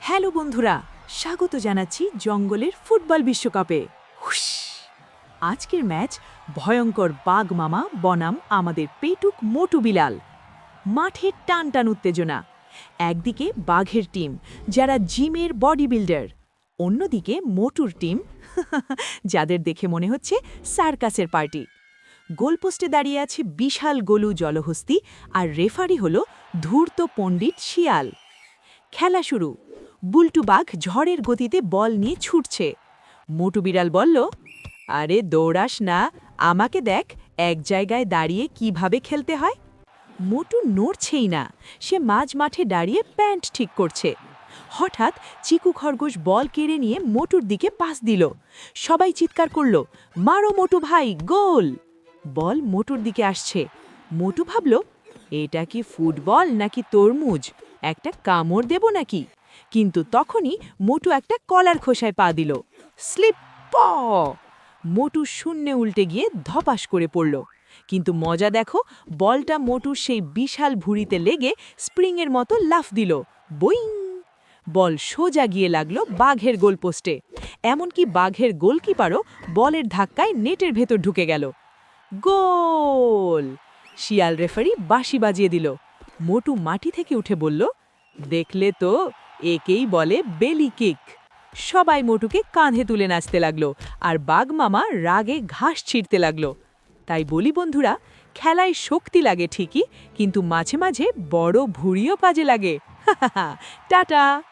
Hello বন্ধুরা, স্বাগত জানাচ্ছি জঙ্গলের ফুটবল বিশ্বকাপে। হুশ! আজকের ম্যাচ ভয়ঙ্কর বাঘ মামা বনাম আমাদের পেটুক মোটু বিলাল। মাঠে টান টান উত্তেজনা। একদিকে বাঘের টিম, যারা জিমের বডি বিল্ডার, অন্যদিকে মোটুর টিম যাদের দেখে মনে হচ্ছে সার্কাসের পার্টি। গোলপোস্টে দাঁড়িয়ে আছে বিশাল গোলু জলহস্তি, আর রেফারি হল ধূর্ত পণ্ডিত শিয়াল। খেলা শুরু। বুলটু বাঘ ঝড়ের গতিতে বল নিয়ে ছুটছে। মোটু বিড়াল বলল, আরে দৌড়াস না, আমাকে দেখ এক জায়গায় দাঁড়িয়ে কিভাবে খেলতে হয়। মোটু নড়ছেই না, সে মাঝ মাঠে দাঁড়িয়ে প্যান্ট ঠিক করছে। হঠাৎ চিকু খরগোশ বল কেড়ে নিয়ে মোটুর দিকে পাস দিল। সবাই চিৎকার করল, মারো মোটু ভাই, গোল! বল মোটুর দিকে আসছে। মোটু ভাবল, এটা কি ফুটবল নাকি তরমুজ, একটা কামড় দেব নাকি? কিন্তু তখনই মোটু একটা কলার খোসায় পা দিল। স্লিপ! প! মোটু শূন্যে উল্টে গিয়ে ধপাস করে পড়ল। কিন্তু মজা দেখো, বলটা মোটুর সেই বিশাল ভুঁড়িতে লেগে স্প্রিংয়ের মতো লাফ দিল। বইং! বল সোজা গিয়ে লাগলো বাঘের গোলপোস্টে। এমনকি বাঘের গোলকিপারও বলের ধাক্কায় নেটের ভেতর ঢুকে গেল। গোল! শিয়াল রেফারি বাঁশি বাজিয়ে দিল। মোটু মাটি থেকে উঠে বলল, দেখলে তো, একেই বলে বেলি কিক। সবাই মোটুকে কাঁধে তুলে নাচতে লাগলো, আর বাঘ মামা রাগে ঘাস ছিঁড়তে লাগলো। তাই বলি বন্ধুরা, খেলায় শক্তি লাগে ঠিকই, কিন্তু মাঝে মাঝে বড় ভুঁড়িও কাজে লাগে। টাটা।